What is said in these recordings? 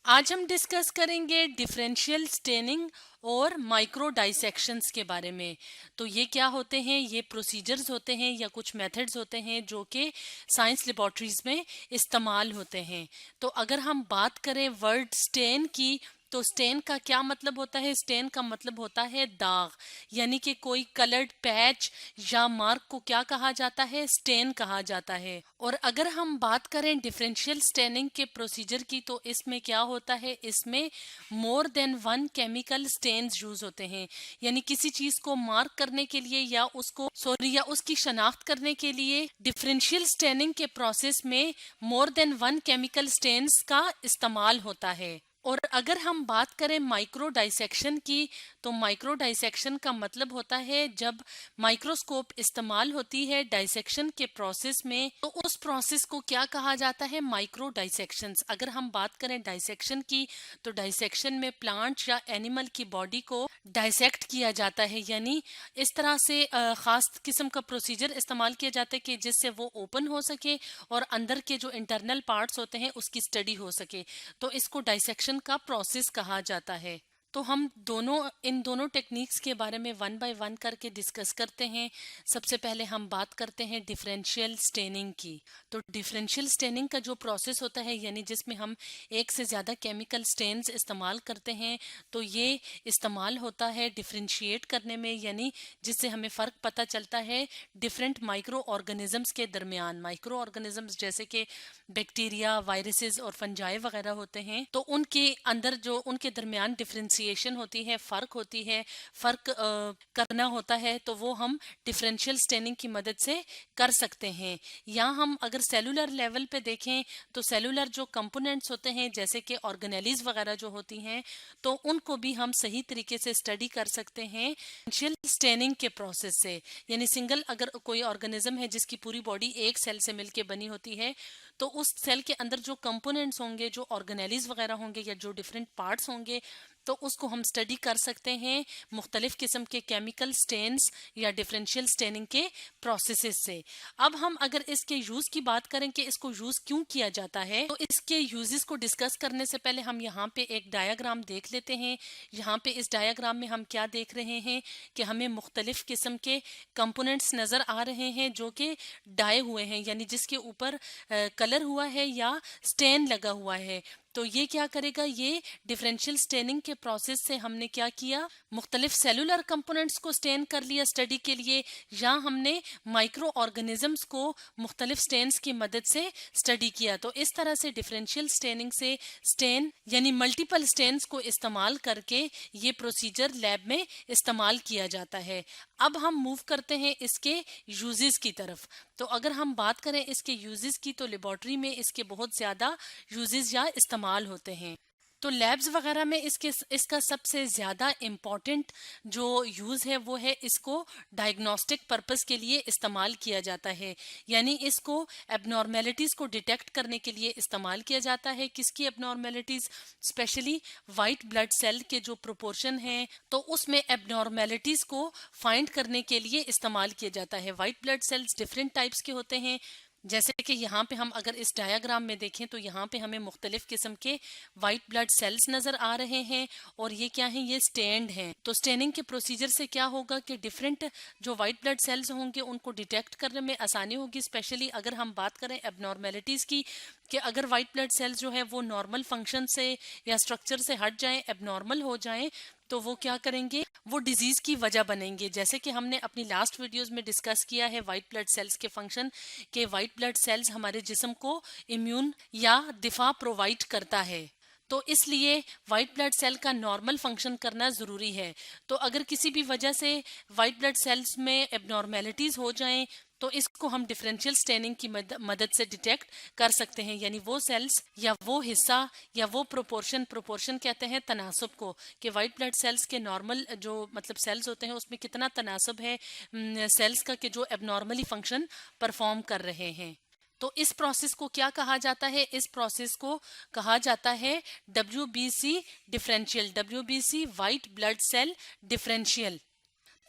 आज हम डिस्कस करेंगे डिफरेंशियल स्टेनिंग और माइक्रो डाइसेक्शंस के बारे में। तो ये क्या होते हैं? ये प्रोसीजर्स होते हैं या कुछ मेथड्स होते हैं जो कि साइंस लेबोरेटरीज में इस्तेमाल होते हैं। तो अगर हम बात करें वर्ड स्टेन की, तो स्टेन का क्या मतलब होता है? स्टेन का मतलब होता है दाग, यानी कि कोई कलर्ड पैच या मार्क को क्या कहा जाता है? स्टेन कहा जाता है। और अगर हम बात करें डिफरेंशियल स्टेनिंग के प्रोसीजर की, तो इसमें क्या होता है? इसमें more than one chemical stains use होते हैं, यानी किसी चीज को मार्क करने के लिए या उसकी शनाख्त करने के लिए डिफरेंशियल स्टेनिंग के प्रोसेस में more than one chemical stains का इस्तेमाल होता है। और अगर हम बात करें माइक्रो डाइसेक्शन की, तो माइक्रो डाइसेक्शन का मतलब होता है जब माइक्रोस्कोप इस्तेमाल होती है डाइसेक्शन के प्रोसेस में, तो उस प्रोसेस को क्या कहा जाता है? माइक्रो डाइसेक्शंस। अगर हम बात करें डाइसेक्शन की, तो डाइसेक्शन में प्लांट या एनिमल की बॉडी को डाइसेक्ट किया जाता है, यानी इस तरह से खास किस्म का प्रोसीजर इस्तेमाल किया जाता है कि जिससे वो ओपन हो सके और अंदर के जो इंटरनल पार्ट्स होते हैं उसकी स्टडी हो सके। तो इसको डाइसेक्शन का प्रोसेस कहा जाता है। तो हम इन दोनों टेक्निक्स के बारे में वन बाय वन करके डिस्कस करते हैं। सबसे पहले हम बात करते हैं डिफरेंशियल स्टेनिंग की। तो डिफरेंशियल स्टेनिंग का जो प्रोसेस होता है, यानी जिसमें हम एक से ज़्यादा केमिकल स्टेन्स इस्तेमाल करते हैं, तो ये इस्तेमाल होता है डिफरेंशिएट करने में, यानी जिससे हमें फ़र्क पता चलता है डिफरेंट माइक्रो ऑर्गेनिजम्स के दरमियान। माइक्रो ऑर्गेनिजम्स जैसे कि बैक्टीरिया, वायरसेस और फंजाई वगैरह होते हैं, तो उनके अंदर जो उनके दरमियान डिफरेंशिएशन होती है, फ़र्क होती है, फ़र्क करना होता है, तो वो हम डिफरेंशियल स्टेनिंग की मदद से कर सकते हैं। या हम अगर सेलुलर लेवल पे देखें, तो सेलुलर जो कंपोनेंट्स होते हैं जैसे कि ऑर्गेनेलीज वगैरह जो होती हैं, तो उनको भी हम सही तरीके से स्टडी कर सकते हैं डिफरेंशियल स्टेनिंग के प्रोसेस से। यानी सिंगल अगर कोई ऑर्गेनिज्म है जिसकी पूरी बॉडी एक सेल से मिलकर बनी होती है, तो उस सेल के अंदर जो कंपोनेंट्स होंगे, जो ऑर्गेनेलीज वगैरह होंगे या जो डिफरेंट पार्ट्स होंगे, तो उसको हम स्टडी कर सकते हैं मुख्तलिफ किस्म के केमिकल स्टेन्स या डिफरेंशियल स्टेनिंग के प्रोसेसेस से। अब हम अगर इसके यूज की बात करें कि इसको यूज क्यों किया जाता है, तो इसके यूजेस को डिस्कस करने से पहले हम यहाँ पे एक डायग्राम देख लेते हैं। यहाँ पे इस डायग्राम में हम क्या देख रहे हैं कि हमें मुख्तलिफ किस्म के कंपोनेंट्स नजर आ रहे हैं जो कि डाई हुए हैं, यानी जिसके ऊपर कलर हुआ है या स्टेन लगा हुआ है। तो ये क्या करेगा? ये डिफरेंशियल स्टेनिंग के प्रोसेस से हमने क्या किया? मुख्तलिफ सेलुलर कंपोनेंट्स को स्टेन कर लिया स्टडी के लिए, या हमने माइक्रो ऑर्गेनिजम्स को मुख्तलिफ स्टेन्स की मदद से स्टडी किया। तो इस तरह से डिफरेंशियल स्टेनिंग से स्टेन यानी मल्टीपल स्टेन्स को इस्तेमाल करके ये प्रोसीजर लैब में इस्तेमाल किया जाता है। अब हम मूव करते हैं इसके यूजेस की तरफ। तो अगर हम बात करें इसके यूजेस की, तो लेबोरेटरी में इसके बहुत ज़्यादा यूजेस या इस्तेमाल होते हैं। तो लैब्स वगैरह में इसका सबसे ज़्यादा इम्पॉर्टेंट जो यूज़ है वो है इसको डायग्नोस्टिक पर्पस के लिए इस्तेमाल किया जाता है, यानी इसको एबनॉर्मेलिटीज़ को डिटेक्ट करने के लिए इस्तेमाल किया जाता है। किसकी abnormalities? Specially white blood cell के जो प्रोपोर्शन हैं, तो उसमें एबनॉर्मेलिटीज़ को फाइंड करने के लिए इस्तेमाल किया जाता है। White blood cells different types के होते हैं, जैसे कि यहाँ पे हम अगर इस डायग्राम में देखें, तो यहाँ पे हमें मुख्तलिफ किस्म के वाइट ब्लड सेल्स नजर आ रहे हैं, और ये क्या हैं? ये स्टेन्ड हैं। तो स्टेनिंग के प्रोसीजर से क्या होगा कि डिफरेंट जो वाइट ब्लड सेल्स होंगे उनको डिटेक्ट करने में आसानी होगी। स्पेशली अगर हम बात करें एबनॉर्मेलिटीज़ की, कि अगर वाइट ब्लड सेल्स जो है वो नॉर्मल फंक्शन से या स्ट्रक्चर से हट जाएं, एबनॉर्मल हो जाएं, तो वो क्या करेंगे? वो डिजीज की वजह बनेंगे। जैसे कि हमने अपनी लास्ट वीडियोस में डिस्कस किया है वाइट ब्लड सेल्स के फंक्शन, के वाइट ब्लड सेल्स हमारे जिस्म को इम्यून या दिफा प्रोवाइड करता है, तो इसलिए वाइट ब्लड सेल का नॉर्मल फंक्शन करना ज़रूरी है। तो अगर किसी भी वजह से वाइट ब्लड सेल्स में एबनॉर्मेलिटीज़ हो जाएं, तो इसको हम डिफरेंशियल स्टेनिंग की मदद से डिटेक्ट कर सकते हैं, यानी वो सेल्स या वो हिस्सा या वो प्रोपोर्शन कहते हैं तनासब को, कि वाइट ब्लड सेल्स के नॉर्मल जो मतलब सेल्स होते हैं उसमें कितना तनासब है सेल्स का, कि जो एबनॉर्मली फंक्शन परफॉर्म कर रहे हैं। तो इस प्रोसेस को क्या कहा जाता है? इस प्रोसेस को कहा जाता है WBC differential, WBC white blood cell differential.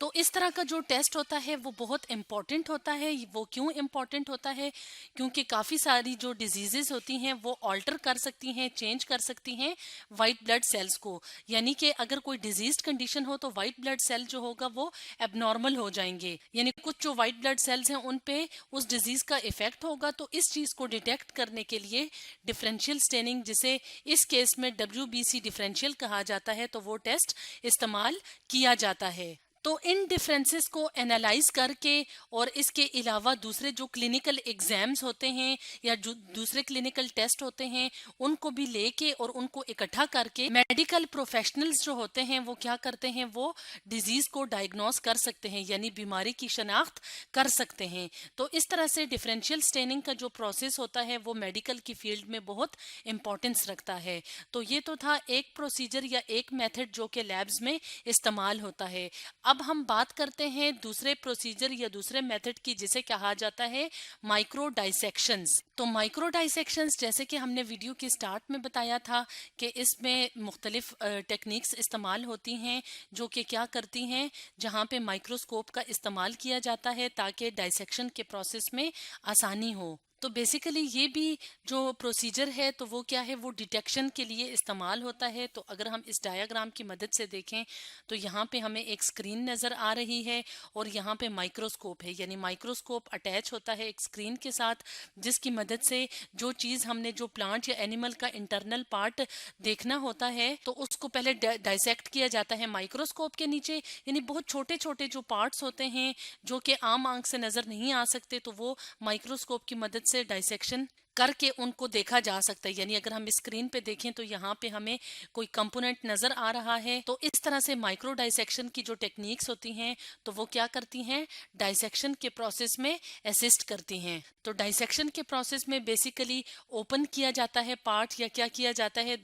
तो इस तरह का जो टेस्ट होता है वो बहुत इम्पॉर्टेंट होता है। वो क्यों इम्पॉर्टेंट होता है? क्योंकि काफ़ी सारी जो डिजीजेस होती हैं वो ऑल्टर कर सकती हैं, चेंज कर सकती हैं वाइट ब्लड सेल्स को। यानी कि अगर कोई डिजीज कंडीशन हो तो वाइट ब्लड सेल जो होगा वो एबनॉर्मल हो जाएंगे, यानी कुछ जो वाइट ब्लड सेल्स हैं उन पे उस डिजीज का इफेक्ट होगा। तो इस चीज़ को डिटेक्ट करने के लिए डिफरेंशियल स्टेनिंग, जिसे इस केस में WBC डिफरेंशियल कहा जाता है, तो वो टेस्ट इस्तेमाल किया जाता है। तो इन डिफरेंसेस को एनालाइज करके और इसके अलावा दूसरे जो क्लिनिकल एग्जाम्स होते हैं या जो दूसरे क्लिनिकल टेस्ट होते हैं उनको भी लेके और उनको इकट्ठा करके मेडिकल प्रोफेशनल्स जो होते हैं वो क्या करते हैं, वो डिजीज को डायग्नोस कर सकते हैं, यानी बीमारी की शनाख्त कर सकते हैं। तो इस तरह से डिफरेंशियल स्टेनिंग का जो प्रोसेस होता है वो मेडिकल की फील्ड में बहुत इंपॉर्टेंस रखता है। तो ये तो था एक प्रोसीजर या एक मेथड जो कि लैब्स में इस्तेमाल होता है। अब हम बात करते हैं दूसरे प्रोसीजर या दूसरे मेथड की, जिसे कहा जाता है माइक्रो डाइसेक्शंस। तो माइक्रो डाइसेक्शंस, जैसे कि हमने वीडियो की स्टार्ट में बताया था कि इसमें मुख्तलिफ टेक्निक्स इस्तेमाल होती हैं जो कि क्या करती हैं, जहाँ पे माइक्रोस्कोप का इस्तेमाल किया जाता है ताकि डाइसेक्शन के प्रोसेस में आसानी हो। तो बेसिकली ये भी जो प्रोसीजर है तो वो क्या है, वो डिटेक्शन के लिए इस्तेमाल होता है। तो अगर हम इस डायग्राम की मदद से देखें तो यहाँ पे हमें एक स्क्रीन नज़र आ रही है और यहाँ पे माइक्रोस्कोप है, यानी माइक्रोस्कोप अटैच होता है एक स्क्रीन के साथ, जिसकी मदद से जो चीज़ हमने जो प्लांट या एनिमल का इंटरनल पार्ट देखना होता है तो उसको पहले डाइसेक्ट किया जाता है माइक्रोस्कोप के नीचे। यानी बहुत छोटे छोटे जो पार्ट्स होते हैं जो कि आम आंख से नज़र नहीं आ सकते, तो वो माइक्रोस्कोप की मदद से डाइसेक्शन करके उनको देखा जा सकता है। यानी अगर हम स्क्रीन पे देखें तो यहाँ पे हमें कोई कंपोनेंट नजर आ रहा है। तो इस तरह से माइक्रो डाइसेक्शन की जो टेक्निक्स होती हैं तो वो क्या करती हैं, डाइसेक्शन के प्रोसेस में असिस्ट करती हैं। तो डाइसेक्शन के प्रोसेस में बेसिकली ओपन किया जाता है पार्ट, या क्या किया जाता है,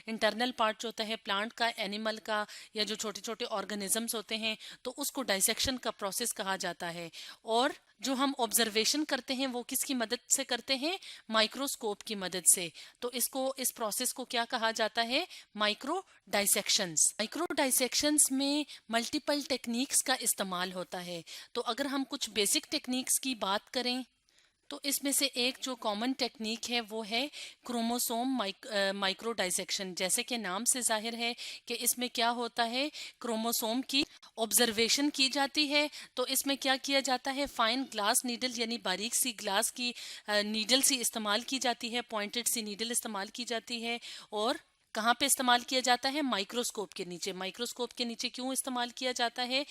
इंटरनल पार्ट जो होता है प्लांट का, एनिमल का, या जो छोटे छोटे ऑर्गेनिजम्स होते हैं, तो उसको डाइसेक्शन का प्रोसेस कहा जाता है। और जो हम ऑब्जर्वेशन करते हैं वो किसकी मदद से करते हैं, माइक्रोस्कोप की मदद से। तो इस प्रोसेस को क्या कहा जाता है, माइक्रो डाइसेक्शंस। माइक्रो डाइसेक्शंस में मल्टीपल टेक्निक्स का इस्तेमाल होता है। तो अगर हम कुछ बेसिक टेक्निक्स की बात करें तो इसमें से एक जो कॉमन टेक्निक है वो है क्रोमोसोम माइक्रो डाइसेक्शन। जैसे कि नाम से जाहिर है कि इसमें क्या होता है, क्रोमोसोम की ऑब्जर्वेशन की जाती है। तो इसमें क्या किया जाता है, फाइन ग्लास नीडल यानी बारीक सी ग्लास की नीडल सी इस्तेमाल की जाती है, पॉइंटेड सी नीडल इस्तेमाल की जाती है। और कहाँ पे इस्तेमाल किया जाता है, माइक्रोस्कोप के नीचे। माइक्रोस्कोप के नीचे क्यों इस्तेमाल किया जाता है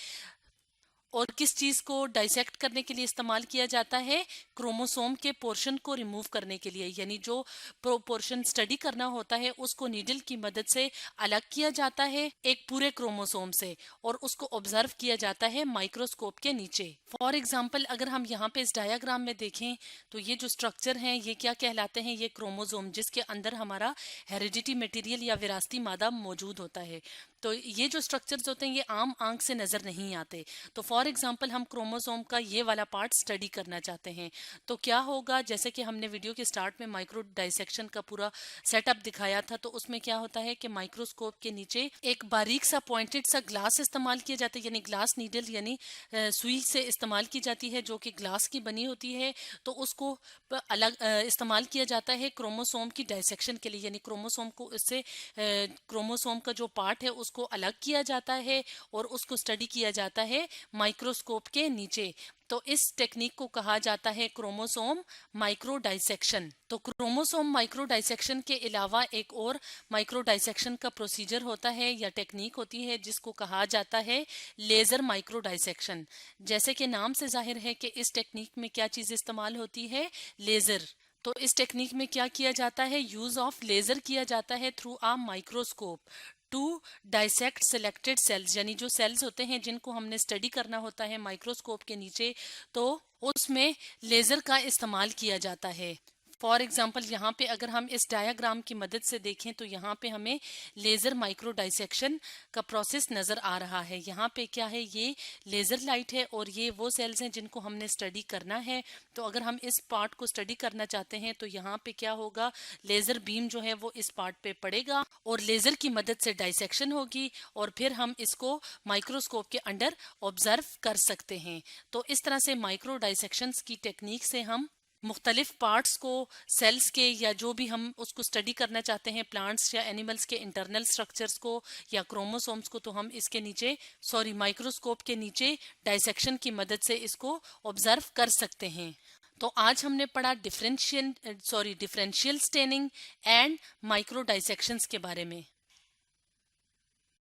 और किस चीज को डाइसेक्ट करने के लिए इस्तेमाल किया जाता है, क्रोमोसोम के पोर्शन को रिमूव करने के लिए। यानी जो पोर्शन स्टडी करना होता है उसको नीडल की मदद से अलग किया जाता है एक पूरे क्रोमोसोम से और उसको ऑब्जर्व किया जाता है माइक्रोस्कोप के नीचे। फॉर एग्जाम्पल अगर हम यहाँ पे इस डायग्राम में देखें तो ये जो स्ट्रक्चर हैं ये क्या कहलाते हैं, ये क्रोमोसोम, जिसके अंदर हमारा हेरिडिटी मटेरियल या विरासती मादा मौजूद होता है। तो ये जो स्ट्रक्चर्स होते हैं ये आम आंख से नजर नहीं आते। तो फॉर एग्जांपल हम क्रोमोसोम का ये वाला पार्ट स्टडी करना चाहते हैं तो क्या होगा, जैसे कि हमने वीडियो के स्टार्ट में माइक्रो डाइसेक्शन का पूरा सेटअप दिखाया था, तो उसमें क्या होता है कि माइक्रोस्कोप के नीचे एक बारीक सा पॉइंटेड सा ग्लास इस्तेमाल किया जाता है, यानी ग्लास नीडल यानी सुई से इस्तेमाल की जाती है जो कि ग्लास की बनी होती है। तो उसको अलग इस्तेमाल किया जाता है क्रोमोसोम की डाइसेक्शन के लिए, यानी क्रोमोसोम को इससे क्रोमोसोम का जो पार्ट है उसको अलग किया जाता है और उसको स्टडी किया जाता है माइक्रोस्कोप के नीचे। तो इस टेक्निक को कहा जाता है क्रोमोसोम माइक्रो डाइसेक्शन। तो क्रोमोसोम माइक्रो डाइसेक्शन के अलावा एक और माइक्रो डाइसेक्शन का प्रोसीजर होता है या टेक्निक होती है जिसको कहा जाता है लेजर माइक्रो डाइसेक्शन। जैसे कि नाम से जाहिर है कि इस टेक्निक में क्या चीज इस्तेमाल होती है, लेजर। तो इस टेक्निक में क्या किया जाता है, यूज ऑफ लेजर किया जाता है through a microscope to dissect selected cells. यानी जो सेल्स होते हैं जिनको हमने स्टडी करना होता है माइक्रोस्कोप के नीचे, तो उसमें लेजर का इस्तेमाल किया जाता है। फॉर एग्जाम्पल यहाँ पे अगर हम इस डायाग्राम की मदद से देखें तो यहाँ पे हमें लेज़र माइक्रो डाइसेक्शन का प्रोसेस नज़र आ रहा है। यहाँ पे क्या है, ये लेज़र लाइट है और ये वो सेल्स हैं जिनको हमने स्टडी करना है। तो अगर हम इस पार्ट को स्टडी करना चाहते हैं तो यहाँ पे क्या होगा, लेज़र बीम जो है वो इस पार्ट पे पड़ेगा और लेज़र की मदद से डाइसेक्शन होगी और फिर हम इसको माइक्रोस्कोप के अंडर ऑब्जर्व कर सकते हैं। तो इस तरह से माइक्रो डाइसेक्शंस की टेक्निक से हम मुख्तलिफ पार्ट्स को, सेल्स के या जो भी हम उसको स्टडी करना चाहते हैं, प्लांट्स या एनिमल्स के इंटरनल स्ट्रक्चर्स को या क्रोमोसोम्स को, तो हम इसके नीचे माइक्रोस्कोप के नीचे डाइसेक्शन की मदद से इसको ऑब्जर्व कर सकते हैं। तो आज हमने पढ़ा डिफरेंशियल स्टेनिंग एंड माइक्रो डाइसेक्शंस के बारे में।